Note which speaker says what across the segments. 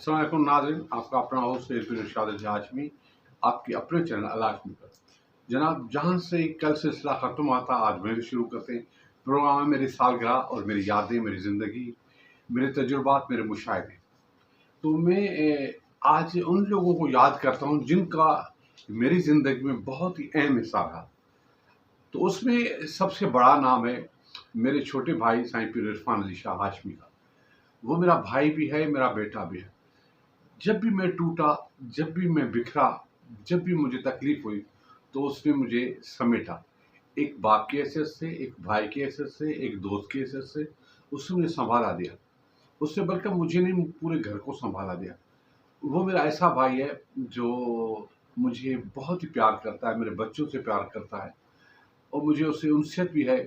Speaker 1: अस्सलाम वालेकुम नाज़रीन, आपका अपना होस्ट इरशाद हाशमी, आपके अपने चैनल अल हाशमी पर। जनाब, जहाँ से कल सिलसिला ख़त्म हुआ था, आज मैं भी शुरू करते हैं। प्रोग्राम है मेरी सालगिरह और मेरी यादें, मेरी ज़िंदगी, मेरे तजुर्बात, मेरे मुशाहिदे। तो मैं आज उन लोगों को याद करता हूँ जिनका मेरी ज़िंदगी में बहुत ही अहम हिस्सा रहा। तो उसमें सबसे बड़ा नाम है मेरे छोटे भाई साईं पीर इरफान अली शाह हाशमी का। वो मेरा भाई भी है, मेरा बेटा भी है। जब भी मैं टूटा, जब भी मैं बिखरा, जब भी मुझे तकलीफ हुई, तो उसने मुझे समेटा। एक बाप की हैसियत से, एक भाई की हैसियत से, एक दोस्त की हैसियत से उसने मुझे संभाला दिया। उसने बल्कि मुझे नहीं, पूरे घर को संभाला दिया। वो मेरा ऐसा भाई है जो मुझे बहुत ही प्यार करता है, मेरे बच्चों से प्यार करता है और मुझे उससे उनसे भी है।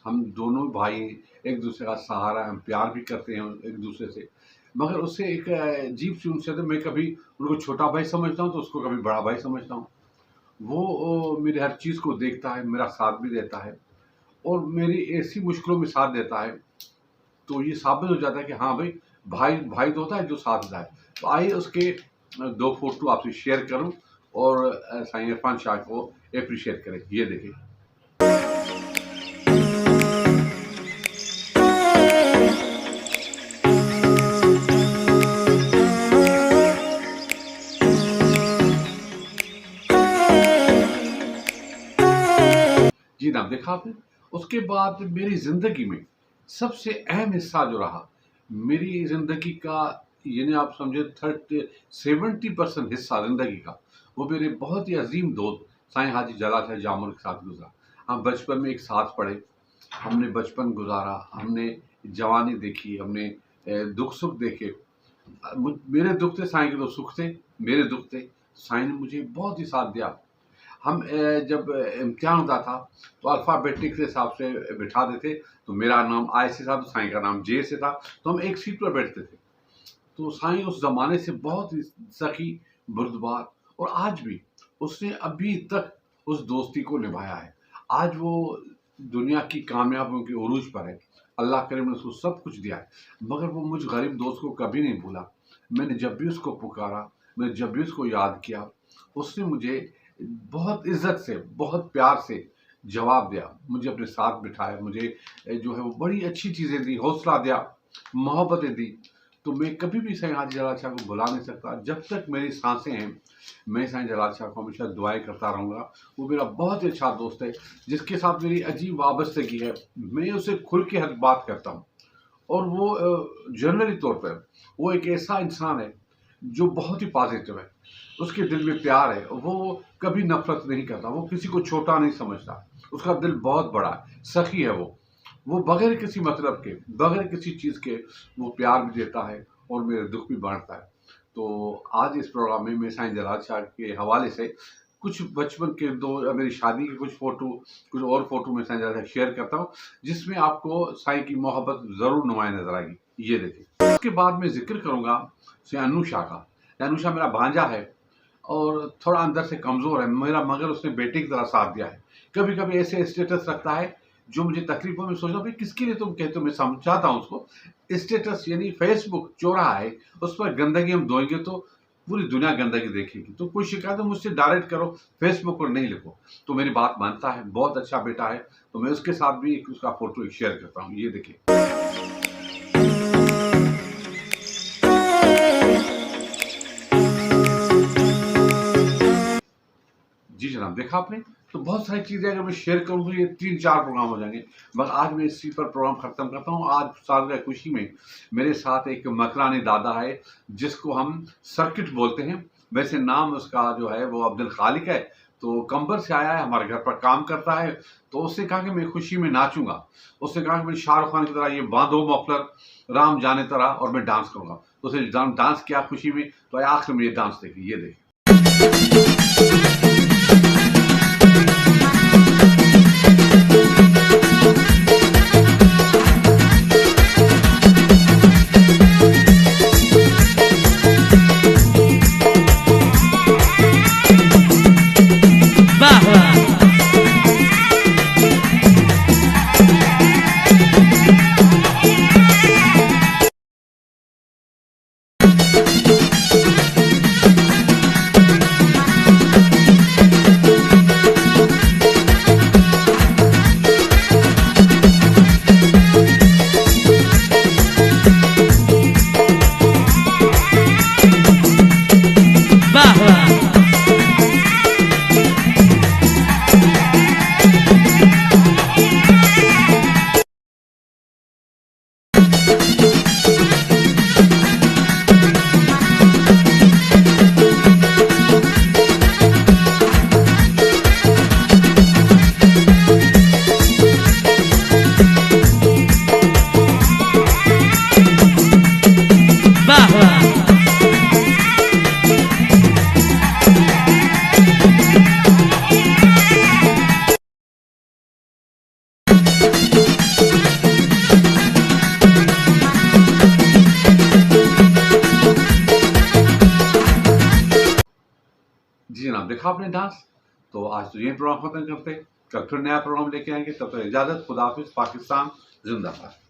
Speaker 1: हम दोनों भाई एक दूसरे का सहारा, हम प्यार भी करते हैं एक दूसरे से। मगर उससे एक अजीब सी उनसे, तो मैं कभी उनको छोटा भाई समझता हूँ तो उसको कभी बड़ा भाई समझता हूँ। वो मेरी हर चीज़ को देखता है, मेरा साथ भी देता है और मेरी ऐसी मुश्किलों में साथ देता है। तो ये साबित हो जाता है कि हाँ भाई, भाई भाई तो होता है जो साथ देता है। तो आइए उसके दो फोटो आपसे शेयर करूँ और साईं इरफान शाह को अप्रिशिएट करें। ये देखिए। जी नाम देखा आपने। उसके बाद मेरी ज़िंदगी में सबसे अहम हिस्सा जो रहा, मेरी ज़िंदगी का, यानी आप समझे 70% हिस्सा ज़िंदगी का, वो मेरे बहुत ही अजीम दोस्त साईं हाजी जला शाह जामुन के साथ गुजरा। हम बचपन में एक साथ पढ़े, हमने बचपन गुजारा, हमने जवानी देखी, हमने दुख सुख देखे। मेरे दुख थे, साईं के तो सुख थे। मेरे दुख थे, साईं ने मुझे बहुत ही साथ दिया। हम जब इम्तिहान होता था तो अल्फ़ाबेटिक के हिसाब से बिठा देते। तो मेरा नाम आई से था, तो साईं का नाम जे से था, तो हम एक सीट पर बैठते थे। तो साईं उस ज़माने से बहुत ही सखी, बुर्दबार, और आज भी उसने अभी तक उस दोस्ती को निभाया है। आज वो दुनिया की कामयाबियों के उरूज पर है। अल्लाह करे ने उसको सब कुछ दिया है, मगर वो मुझ गरीब दोस्त को कभी नहीं भूला। मैंने जब भी उसको पुकारा, मैंने जब भी उसको याद किया, उसने मुझे बहुत इज़्ज़त से, बहुत प्यार से जवाब दिया, मुझे अपने साथ बिठाया, मुझे जो है वो बड़ी अच्छी चीज़ें दी, हौसला दिया, मोहब्बतें दी। तो मैं कभी भी साईं हाजी जलाल शाह को भुला नहीं सकता। जब तक मेरी सांसें हैं, मैं साईं जलाल शाह को हमेशा दुआएँ करता रहूँगा। वो मेरा बहुत ही अच्छा दोस्त है, जिसके साथ मेरी अजीब वाबस्तगी है। मैं उससे खुल के हर बात करता हूँ और वो जनरली तौर पर वो एक ऐसा इंसान है जो बहुत ही पॉजिटिव है। उसके दिल में प्यार है, वो कभी नफ़रत नहीं करता, वो किसी को छोटा नहीं समझता। उसका दिल बहुत बड़ा है, सखी है वो बगैर किसी मतलब के, बगैर किसी चीज़ के वो प्यार भी देता है और मेरे दुःख भी बाँटता है। तो आज इस प्रोग्राम में मैं साईं जलाल शाह के हवाले से कुछ बचपन के मेरी शादी के कुछ फ़ोटो, कुछ और फ़ोटो मैं साईं जलाल शाह शेयर करता हूँ, जिसमें आपको साईं की मोहब्बत ज़रूर नुमाया नज़र आएगी। ये देखिए। उसके बाद मैं ज़िक्र करूँगा साईं अन्नू शाह का। अन्नू शाह मेरा भांजा है और थोड़ा अंदर से कमज़ोर है मेरा, मगर उसने बेटे की तरह साथ दिया है। कभी-कभी ऐसे स्टेटस रखता है जो मुझे तकलीफ हो, मैं सोचता हूँ भाई किसके लिए तुम कहते हो, मैं समझाता हूँ उसको। स्टेटस यानी फेसबुक चौराहा है, उस पर गंदगी हम ढोएँगे तो पूरी दुनिया गंदगी देखेगी। तो कोई शिकायत हो मुझसे डायरेक्ट करो, फेसबुक पर नहीं लिखो। तो मेरी बात मानता है, बहुत अच्छा बेटा है। तो मैं उसके साथ भी उसका फ़ोटो एक शेयर करता हूँ। ये देखिए। जी जनाब, देखा आपने। तो बहुत सारी चीज़ें अगर मैं शेयर करूँ तो ये 3-4 प्रोग्राम हो जाएँगे, मगर आज मैं इसी पर प्रोग्राम ख़त्म करता हूँ। आज सालगिरह खुशी में मेरे साथ एक मकरानी दादा है, जिसको हम सर्किट बोलते हैं। वैसे नाम उसका जो है वो अब्दुल खालिक है। तो कंबर से आया है, हमारे घर पर काम करता है। तो उसने कहा कि मैं खुशी में नाचूँगा। उसने कहा कि मैं शाहरुख खान की तरह ये बांधो मफलर, राम जाने तरह, और मैं डांस करूँगा। तो उसने डांस किया खुशी में। तो आखिर में ये डांस देखिए, ये देखिए। जी जनाब, देखा आपने डांस। तो आज तो यही प्रोग्राम खत्म करते, कल फिर नया प्रोग्राम लेके आएंगे। तब तक इजाजत, खुदा हाफिज, पाकिस्तान जिंदाबाद।